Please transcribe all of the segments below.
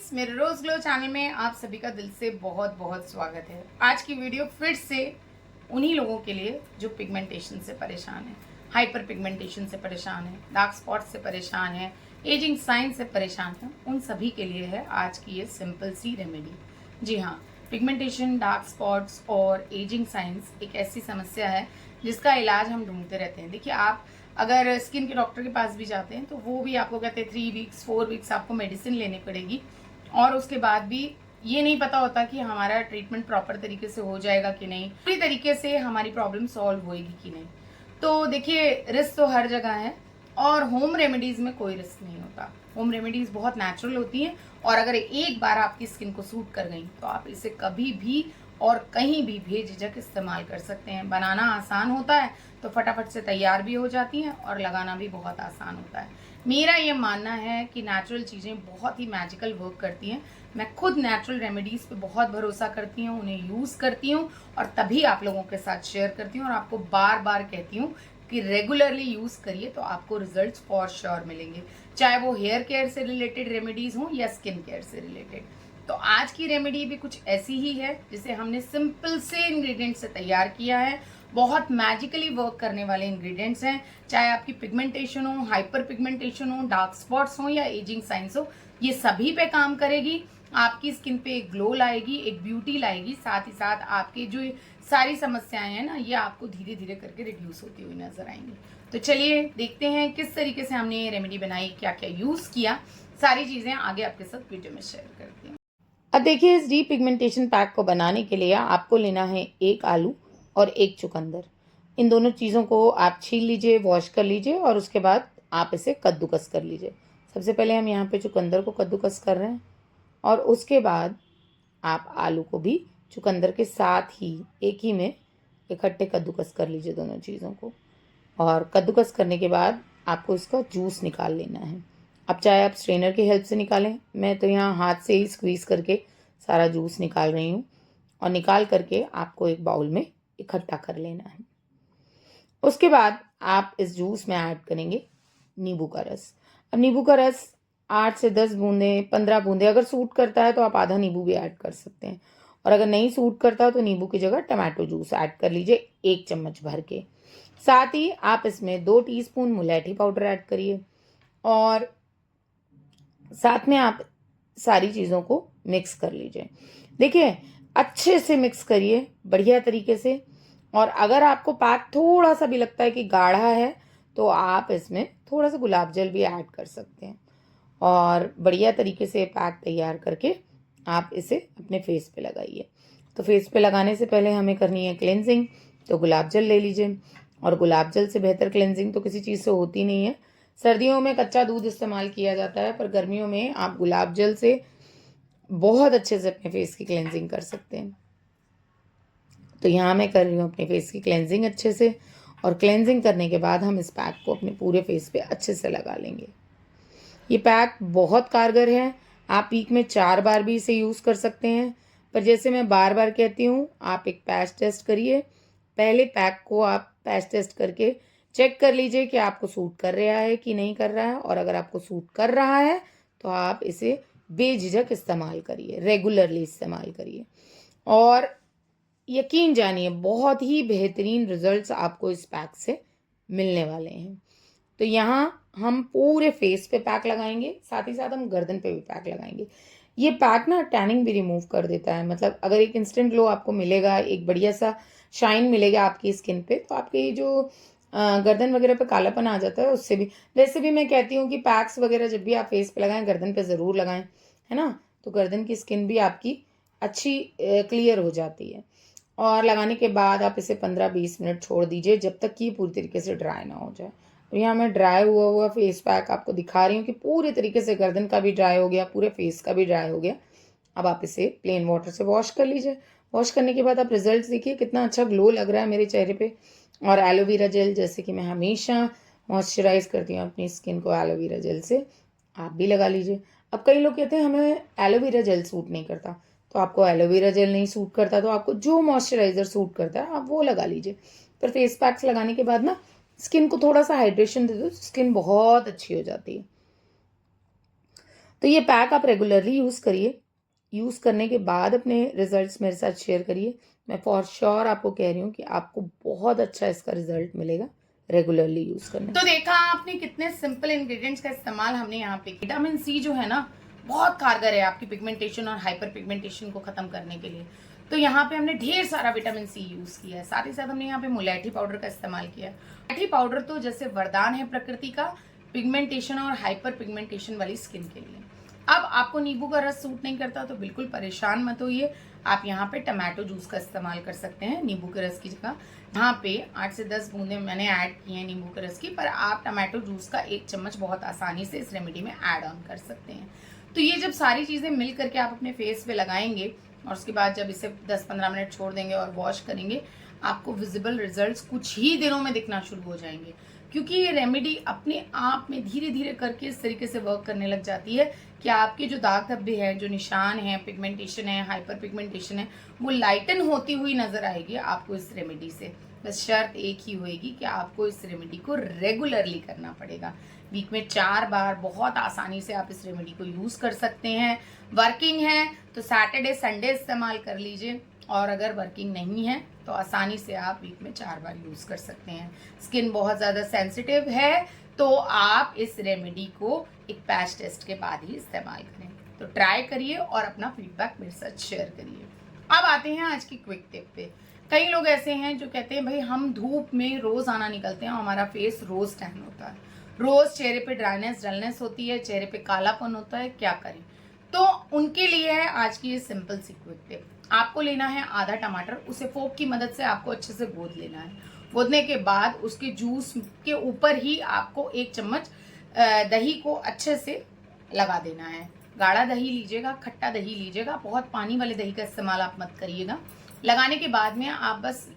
Friends, मेरे रोज glow channel में आप सभी का दिल से बहुत बहुत स्वागत है। आज की वीडियो फिर से उन्हीं लोगों के लिए जो पिगमेंटेशन से परेशान है, हाइपर पिगमेंटेशन से परेशान है, डार्क स्पॉट से परेशान है, एजिंग साइन से परेशान है, उन सभी के लिए है आज की ये सिंपल सी रेमेडी। जी हाँ, पिगमेंटेशन, डार्क स्पॉट्स और एजिंग साइंस एक ऐसी समस्या है जिसका इलाज हम ढूंढते रहते हैं। देखिए, आप अगर स्किन के डॉक्टर के पास भी जाते हैं तो वो भी आपको कहते हैं 3 वीक्स 4 वीक्स आपको मेडिसिन लेनी पड़ेगी, और उसके बाद भी ये नहीं पता होता कि हमारा ट्रीटमेंट प्रॉपर तरीके से हो जाएगा कि नहीं, पूरी तरीके से हमारी प्रॉब्लम सॉल्व होएगी कि नहीं। तो देखिए, रिस्क तो हर जगह है और होम रेमेडीज में कोई रिस्क नहीं होता। होम रेमेडीज बहुत नेचुरल होती हैं और अगर एक बार आपकी स्किन को सूट कर गई तो आप इसे कभी भी और कहीं भी बेझिझक इस्तेमाल कर सकते हैं। बनाना आसान होता है तो फटाफट से तैयार भी हो जाती हैं और लगाना भी बहुत आसान होता है। मेरा ये मानना है कि नेचुरल चीज़ें बहुत ही मैजिकल वर्क करती हैं। मैं खुद नेचुरल रेमेडीज़ पे बहुत भरोसा करती हूँ, उन्हें यूज़ करती हूँ और तभी आप लोगों के साथ शेयर करती हूँ और आपको बार बार कहती हूँ कि रेगुलरली यूज़ करिए तो आपको रिजल्ट्स फॉर श्योर मिलेंगे, चाहे वो हेयर केयर से रिलेटेड रेमेडीज़ हों या स्किन केयर से रिलेटेड। तो आज की रेमेडी भी कुछ ऐसी ही है जिसे हमने सिंपल से इंग्रेडिएंट से तैयार किया है। बहुत मैजिकली वर्क करने वाले इंग्रेडिएंट्स हैं। चाहे आपकी पिगमेंटेशन हो, हाइपर पिगमेंटेशन हो, डार्क स्पॉट्स हो या एजिंग साइंस हो, ये सभी पे काम करेगी। आपकी स्किन पे एक ग्लो लाएगी, एक ब्यूटी लाएगी, साथ ही साथ आपकी जो सारी समस्याएं हैं ना, ये आपको धीरे धीरे करके रिड्यूस होती हुई नजर आएंगी। तो चलिए देखते हैं किस तरीके से हमने ये रेमेडी बनाई, क्या क्या यूज किया, सारी चीजें आगे आपके साथ वीडियो में शेयर करती हूँ। अब देखिए, इस डी पिगमेंटेशन पैक को बनाने के लिए आपको लेना है एक आलू और एक चुकंदर। इन दोनों चीज़ों को आप छील लीजिए, वॉश कर लीजिए और उसके बाद आप इसे कद्दूकस कर लीजिए। सबसे पहले हम यहाँ पे चुकंदर को कद्दूकस कर रहे हैं और उसके बाद आप आलू को भी चुकंदर के साथ ही एक ही में इकट्ठे कद्दूकस कर लीजिए दोनों चीज़ों को। और कद्दूकस करने के बाद आपको इसका जूस निकाल लेना है। अब चाहे आप स्ट्रेनर की हेल्प से निकालें, मैं तो यहाँ हाथ से ही स्क्वीज़ करके सारा जूस निकाल रही हूँ और निकाल करके आपको एक बाउल में इकट्ठा कर लेना है। उसके बाद आप इस जूस में ऐड करेंगे नींबू का रस। अब नींबू का रस 8 से 10 बूंदे, 15 बूंदे, अगर सूट करता है तो आप आधा नींबू भी ऐड कर सकते हैं, और अगर नहीं सूट करता तो नींबू की जगह टमाटो जूस ऐड कर लीजिए 1 चम्मच भर के। साथ ही आप इसमें 2 टीस्पून मुलैठी पाउडर ऐड करिए और साथ में आप सारी चीज़ों को मिक्स कर लीजिए। देखिए, अच्छे से मिक्स करिए बढ़िया तरीके से, और अगर आपको पैक थोड़ा सा भी लगता है कि गाढ़ा है तो आप इसमें थोड़ा सा गुलाब जल भी ऐड कर सकते हैं। और बढ़िया तरीके से पैक तैयार करके आप इसे अपने फेस पे लगाइए। तो फेस पे लगाने से पहले हमें करनी है क्लेंजिंग, तो गुलाब जल ले लीजिए। और गुलाब जल से बेहतर क्लेंजिंग तो किसी चीज़ से होती नहीं है। सर्दियों में कच्चा दूध इस्तेमाल किया जाता है, पर गर्मियों में आप गुलाब जल से बहुत अच्छे से अपने फेस की क्लेंजिंग कर सकते हैं। तो यहाँ मैं कर रही हूँ अपने फेस की क्लेंजिंग अच्छे से, और क्लेंजिंग करने के बाद हम इस पैक को अपने पूरे फेस पे अच्छे से लगा लेंगे। ये पैक बहुत कारगर है, आप वीक में 4 बार भी इसे यूज़ कर सकते हैं। पर जैसे मैं बार बार कहती हूँ, आप एक पैच टेस्ट करिए। पहले पैक को आप पैच टेस्ट करके चेक कर लीजिए कि आपको सूट कर रहा है कि नहीं कर रहा है, और अगर आपको सूट कर रहा है तो आप इसे बेझिझक इस्तेमाल करिए, रेगुलरली इस्तेमाल करिए, और यकीन जानिए बहुत ही बेहतरीन रिजल्ट्स आपको इस पैक से मिलने वाले हैं। तो यहाँ हम पूरे फेस पे पैक लगाएंगे, साथ ही साथ हम गर्दन पे भी पैक लगाएंगे। ये पैक ना टैनिंग भी रिमूव कर देता है, मतलब अगर एक इंस्टेंट ग्लो आपको मिलेगा, एक बढ़िया सा शाइन मिलेगा आपकी स्किन पे, तो आपकी जो गर्दन वगैरह पे कालापन आ जाता है उससे भी। वैसे भी मैं कहती हूँ कि पैक्स वगैरह जब भी आप फेस पे लगाएं, गर्दन पे ज़रूर लगाएं, है ना। तो गर्दन की स्किन भी आपकी अच्छी क्लियर हो जाती है। और लगाने के बाद आप इसे 15-20 मिनट छोड़ दीजिए जब तक कि ये पूरी तरीके से ड्राई ना हो जाए। तो यहाँ मैं ड्राई हुआ हुआ फेस पैक आपको दिखा रही हूँ कि पूरी तरीके से गर्दन का भी ड्राई हो गया, पूरे फेस का भी ड्राई हो गया। अब आप इसे प्लेन वाटर से वॉश कर लीजिए। वॉश करने के बाद आप रिजल्ट देखिए, कितना अच्छा ग्लो लग रहा है मेरे चेहरे पे। और एलोवेरा जेल, जैसे कि मैं हमेशा मॉइस्चराइज करती हूँ अपनी स्किन को एलोवेरा जेल से, आप भी लगा लीजिए। अब कई लोग कहते हैं हमें एलोवेरा जेल सूट नहीं करता, तो आपको एलोवेरा जेल नहीं सूट करता तो आपको जो मॉइस्चराइज़र सूट करता है आप वो लगा लीजिए। पर फेस पैक्स लगाने के बाद ना स्किन को थोड़ा सा हाइड्रेशन दे दो, स्किन बहुत अच्छी हो जाती है। तो ये पैक आप रेगुलरली यूज़ करिए। यूज़ करने के बाद अपने रिजल्ट्स मेरे साथ शेयर करिए। मैं फॉर श्योर आपको कह रही हूँ कि आपको बहुत अच्छा इसका रिजल्ट मिलेगा रेगुलरली यूज़ करने। तो देखा आपने कितने सिंपल इंग्रेडिएंट्स का इस्तेमाल हमने यहाँ पे। विटामिन सी जो है ना बहुत कारगर है आपकी पिगमेंटेशन और हाइपर पिगमेंटेशन को खत्म करने के लिए। तो यहाँ पे हमने ढेर सारा विटामिन सी यूज किया है। साथ ही साथ हमने यहाँ पे मुलैठी पाउडर का इस्तेमाल किया है। मुलैठी पाउडर तो जैसे वरदान है प्रकृति का पिगमेंटेशन और हाइपर पिगमेंटेशन वाली स्किन के लिए। अब आपको नींबू का रस सूट नहीं करता तो बिल्कुल परेशान मत होइए। आप यहाँ पे टमाटो जूस का इस्तेमाल कर सकते हैं नींबू के रस की जगह। यहाँ पे 8 से 10 बूंदे मैंने ऐड की हैं नींबू के रस की, पर आप टमाटो जूस का 1 चम्मच बहुत आसानी से इस रेमेडी में ऐड ऑन कर सकते हैं। तो ये जब सारी चीज़ें मिल करके आप अपने फेस पे लगाएंगे और उसके बाद जब इसे 10-15 मिनट छोड़ देंगे और वॉश करेंगे, आपको विजिबल रिजल्ट्स कुछ ही दिनों में दिखना शुरू हो जाएंगे। क्योंकि ये रेमेडी अपने आप में धीरे धीरे करके इस तरीके से वर्क करने लग जाती है कि आपके जो दाग धब्बे हैं, जो निशान हैं, पिगमेंटेशन है, हाइपर पिगमेंटेशन है, वो लाइटन होती हुई नजर आएगी आपको इस रेमेडी से। बस शर्त एक ही होएगी कि आपको इस रेमेडी को रेगुलरली करना पड़ेगा। वीक में 4 बार बहुत आसानी से आप इस रेमेडी को यूज़ कर सकते हैं। वर्किंग है तो सैटरडे संडे इस्तेमाल कर लीजिए, और अगर वर्किंग नहीं है तो आसानी से आप वीक में 4 बार यूज़ कर सकते हैं। स्किन बहुत ज़्यादा सेंसिटिव है तो आप इस रेमेडी को एक पैच टेस्ट के बाद ही इस्तेमाल करें। तो ट्राई करिए और अपना फीडबैक मेरे साथ शेयर करिए। अब आते हैं आज की क्विक टिप पे। कई लोग ऐसे हैं जो कहते हैं भाई हम धूप में रोज़ आना निकलते हैं, हमारा फेस रोज़ टैन होता है, रोज़ चेहरे पे ड्राइनेस डलनेस होती है, चेहरे पे कालापन होता है, क्या करें? तो उनके लिए है आज की ये सिंपल सी क्विक टिप। आपको लेना है आधा टमाटर, उसे फोक की मदद से आपको अच्छे से गोद लेना है। गोदने के बाद उसके जूस के ऊपर ही आपको 1 चम्मच दही को अच्छे से लगा देना है। गाढ़ा दही लीजिएगा, खट्टा दही लीजिएगा, बहुत पानी वाले दही का इस्तेमाल आप मत करिएगा। लगाने के बाद में आप बस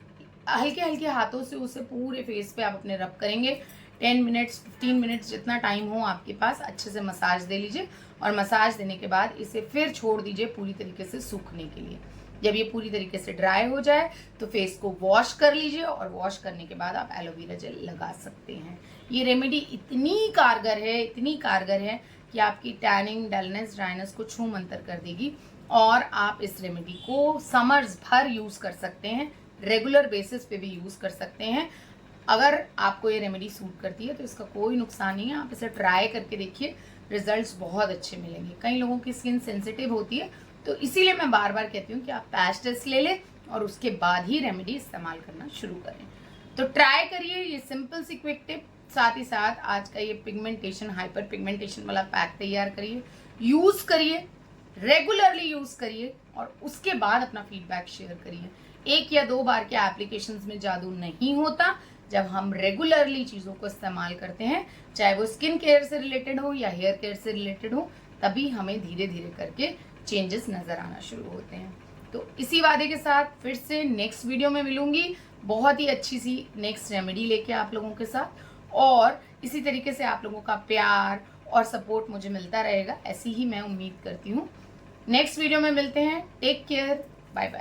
हल्के हल्के हाथों से उसे पूरे फेस पे आप अपने रब करेंगे। 10 मिनट्स 15 मिनट्स जितना टाइम हो आपके पास अच्छे से मसाज दे लीजिए, और मसाज देने के बाद इसे फिर छोड़ दीजिए पूरी तरीके से सूखने के लिए। जब ये पूरी तरीके से ड्राई हो जाए तो फेस को वॉश कर लीजिए, और वॉश करने के बाद आप एलोवेरा जेल लगा सकते हैं। ये रेमेडी इतनी कारगर है कि आपकी टैनिंग, डलनेस, ड्राइनेस को छू मंतर कर देगी, और आप इस रेमेडी को समर्स भर यूज़ कर सकते हैं, रेगुलर बेसिस पे भी यूज़ कर सकते हैं। अगर आपको ये रेमेडी सूट करती है तो इसका कोई नुकसान नहीं है, आप इसे ट्राई करके देखिए, रिजल्ट्स बहुत अच्छे मिलेंगे। कई लोगों की स्किन सेंसिटिव होती है तो इसीलिए मैं बार बार कहती हूँ कि आप पैच टेस्ट ले लें और उसके बाद ही रेमेडी इस्तेमाल करना शुरू करें। तो ट्राई करिए ये सिंपल सी क्विक टिप। साथ ही साथ आज का ये पिगमेंटेशन, हाइपर पिगमेंटेशन वाला पैक तैयार करिए, यूज़ करिए, रेगुलरली यूज़ करिए, और उसके बाद अपना फीडबैक शेयर करिए। 1 या 2 बार के एप्लीकेशंस में जादू नहीं होता। जब हम रेगुलरली चीज़ों को इस्तेमाल करते हैं, चाहे वो स्किन केयर से रिलेटेड हो या हेयर केयर से रिलेटेड हो, तभी हमें धीरे धीरे करके चेंजेस नज़र आना शुरू होते हैं। तो इसी वादे के साथ फिर से नेक्स्ट वीडियो में मिलूंगी, बहुत ही अच्छी सी नेक्स्ट रेमेडी लेके आप लोगों के साथ, और इसी तरीके से आप लोगों का प्यार और सपोर्ट मुझे मिलता रहेगा, ऐसी ही मैं उम्मीद करती हूँ। नेक्स्ट वीडियो में मिलते हैं। Take care, bye bye.